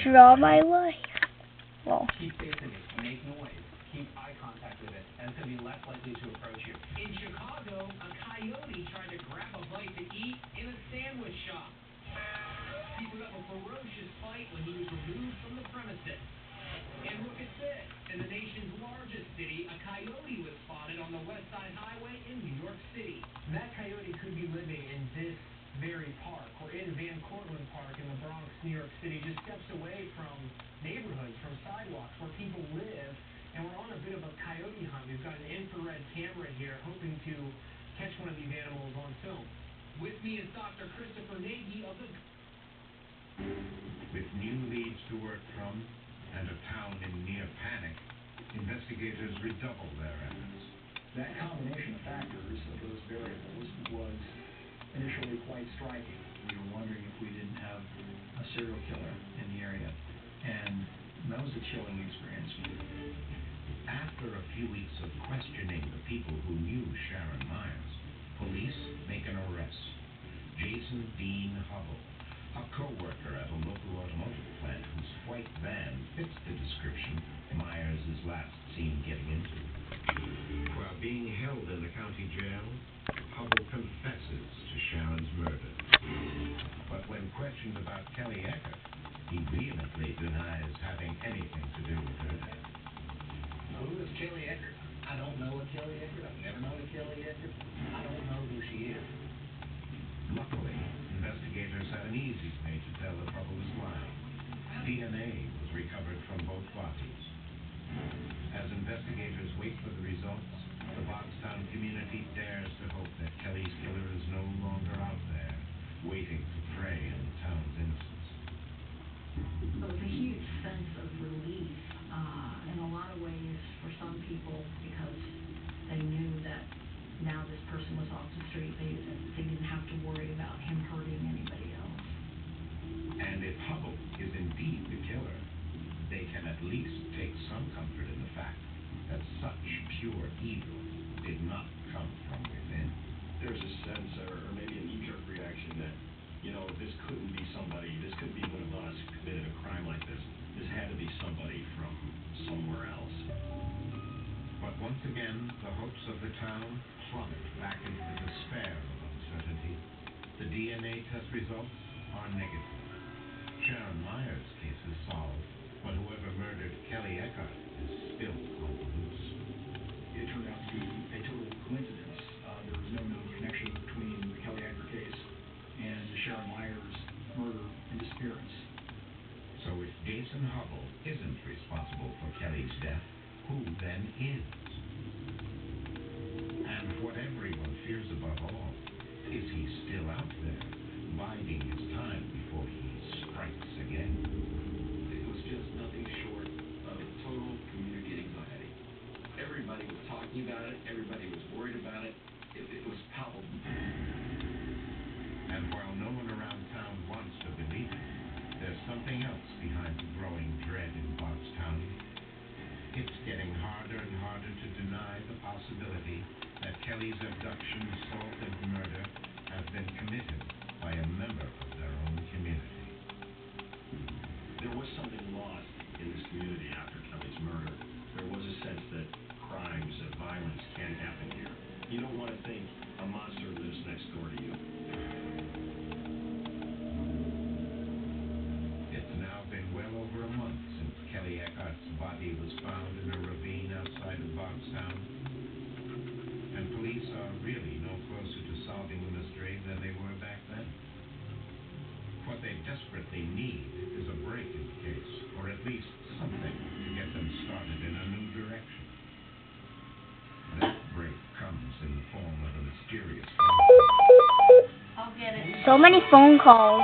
Draw my life. Well. Keep facing it. Make noise. Keep eye contact with it, and it's going to be less likely to approach you. In Chicago, a coyote tried to grab a bite to eat in a sandwich shop. He put up a ferocious fight when he was removed from the premises. And look at this. In the nation's largest city, a coyote was spotted on the West Side Highway in New York City. That coyote could be living in this very park, or in Van Cortlandt Park in the Bronx, New York City, just steps away from neighborhoods, from sidewalks where people live. And we're on a bit of a coyote hunt. We've got an infrared camera here, hoping to catch one of these animals on film. With me is Dr. Christopher Nagy of the... With new leads to work from and a town in near panic, investigators redouble their efforts. That combination of factors, of those variables, was initially quite striking. We were wondering if we didn't have a serial killer in the area, and that was a chilling experience. After a few weeks of questioning the people who knew Sharon Myers, police make an arrest. Jason Dean Hubble, a co-worker at a local automotive plant whose white van fits the description Myers is last seen getting into. While being held in the county jail, Hubble confesses to Sharon's murder. But when questioned about Kelly Eckert, he vehemently denies having anything to do with her death. Who is Kelly Eckert? I don't know a Kelly Eckert. I've never known a Kelly Eckert. I don't know who she is. Luckily, investigators had an easy way to tell if Hubble was lying. DNA was recovered from both bodies. As investigators wait for the results, the Bobstown community dares to hope that Kelly's killer is no longer out there, waiting to prey on the town's innocence. It was a huge sense of relief, in a lot of ways for some people, because they knew that now this person was off the street. They didn't have to worry about him hurting anybody else. And if Hubble is indeed the killer, they can at least take some comfort in the fact that such pure evil did not come from within. There's a sense, or maybe a knee-jerk reaction that, this couldn't be somebody, this couldn't be one of us who committed a crime like this. This had to be somebody from somewhere else. But once again, the hopes of the town plummet back into the despair of uncertainty. The DNA test results are negative. Sharon Myers' case is solved, but whoever murdered Kelly Eckert is still on the loose. It turned out to be a total coincidence. There was no known connection between the Kelly Eckert case and the Sharon Myers murder and disappearance. So if Jason Hubble isn't responsible for Kelly's death, who then is? And what everyone fears above all, is he still out there, biding his time before he strikes again? It was just nothing short of total community anxiety. Everybody was talking about it. Everybody was worried about it. It was palpable. And while no one around town wants to believe it, there's something else behind the growing dread in Bobstown. It's getting harder and harder to deny the possibility that Kelly's abduction, assault, and murder have been committed by a member of their own community. There was something lost in this community after Kelly's murder. There was a sense that crimes and violence can't happen here. You don't want to think a monster lives next door to you. It's now been well over a month since Kelly Eckert's body was found in a ravine outside of Bobstown. And police are really no closer to solving the mystery than they were back then. What they desperately need is a break in the case, or at least something to get them started in a new direction. That break comes in the form of a mysterious phone call. I'll get it. So many phone calls.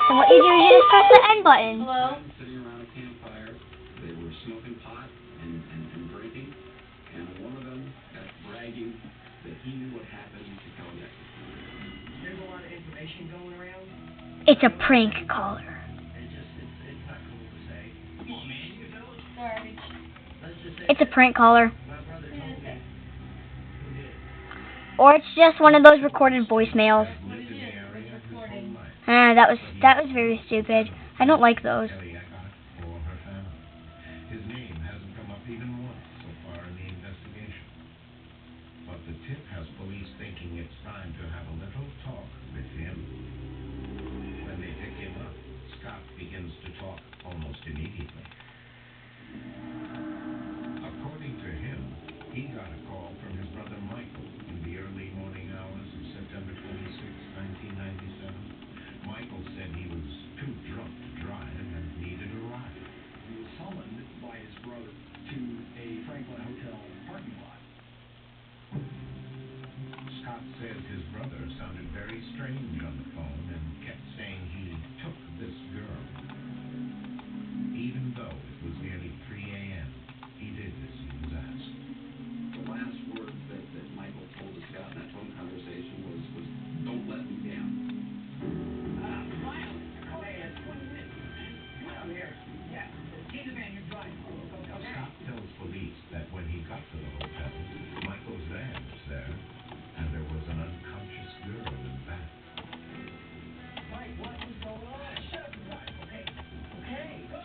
And what you do is you just press the end button. Hello? Sitting around a campfire, they were smoking pot and drinking, and one of them got bragging that he knew what happened to Kelly Eckert. There's a lot of information going around. It's a prank caller. It's not cool to say. Come on, man, you know it. Sorry. Let's just say It's a prank caller. my brother told me who did it. Or it's just one of those recorded voicemails. Lived in the area his whole life. That was very stupid. I don't like those. Kelly Eckhart or her family. His name hasn't come up even once so far in the investigation. But the tip has police thinking it's time to have a little talk with him. When they pick him up, Scott begins to talk almost immediately. According to him, he got a call from his brother Michael in the early morning hours of September 26, 1997. Michael said he was too drunk to drive and needed a ride. He was summoned by his brother to a Franklin Hotel parking lot. Scott says his brother sounded very strange on the phone and kept saying he took this girl. Even though it was nearly 3 a.m., he did as he was asked. The last word that Michael told us about in that phone conversation was don't let me down. Scott tells police that when he got to the hotel, Michael's van was there, and there was an unconscious girl in the back. Mike, what is going on? Shut up, guys. Okay, go.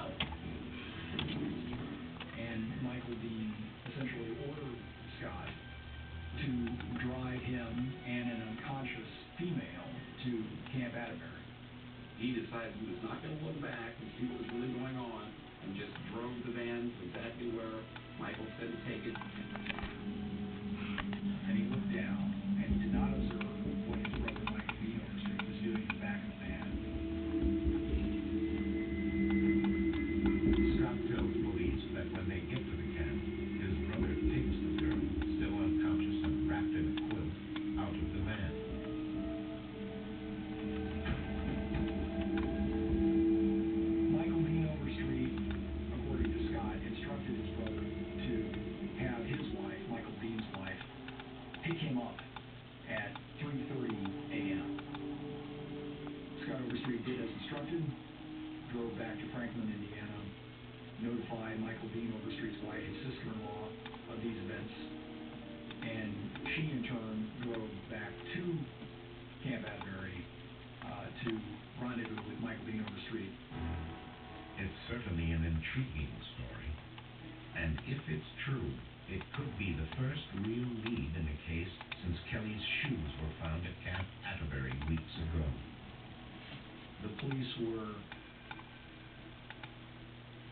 And Michael Dean essentially ordered Scott to drive him and an unconscious female to Camp Atterbury. He decided he was not going to look back and see what was really going on and just drove the van to exactly where Michael said to take it. And he looked down and he did not observe what his brother Michael Dean Overstreet was doing in the back of the van. Scott tells police that when they get to the camp, his brother takes the girl, still unconscious and wrapped in a quilt, out of the van. Michael Dean Overstreet, according to Scott, instructed his brother to have his wife, Michael Dean's wife, pick him up at 3:30 a.m. Scott Overstreet did as instructed, drove back to Franklin, Indiana, notified Michael Dean Overstreet's wife, his sister-in-law, of these events, and she in turn drove back to Camp Atterbury to rendezvous with Michael Dean Overstreet. It's certainly an intriguing story. And if it's true, it could be the first real lead in a case since Kelly's shoes were found at Camp Atterbury weeks ago. The police were,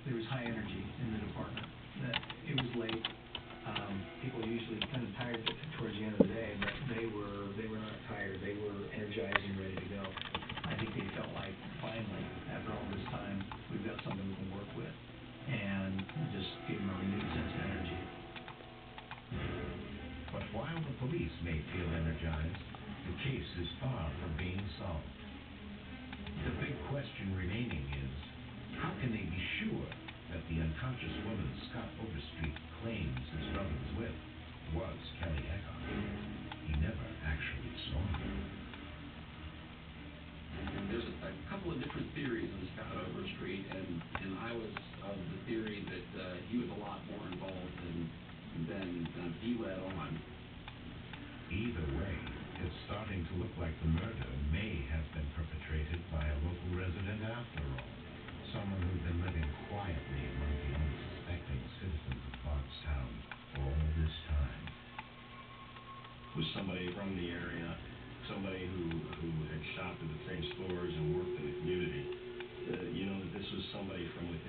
there was high energy in the department. That it was late. People are usually kind of tired towards the end of the day, but they were not tired. They were energized and ready to go. I think they felt like finally, after all this time, we've got something we can work with, and it just gave them a renewed sense of energy. But while the police may feel energized, the case is far from being solved. The big question remaining is, how can they be sure that the unconscious woman Scott Overstreet claims his brother was with was Kelly Eckhart? He never actually saw her. There's a couple of different theories on Scott Overstreet, and I was of the theory that he was a lot more involved than he let on. Either way, it's starting to look like the murder may have been perpetrated by a local resident after all. Someone who'd been living quietly among the unsuspecting citizens of Bardstown for all this time. Was somebody from the area, somebody who had shopped at the same stores and worked in the community. You know, that this was somebody from within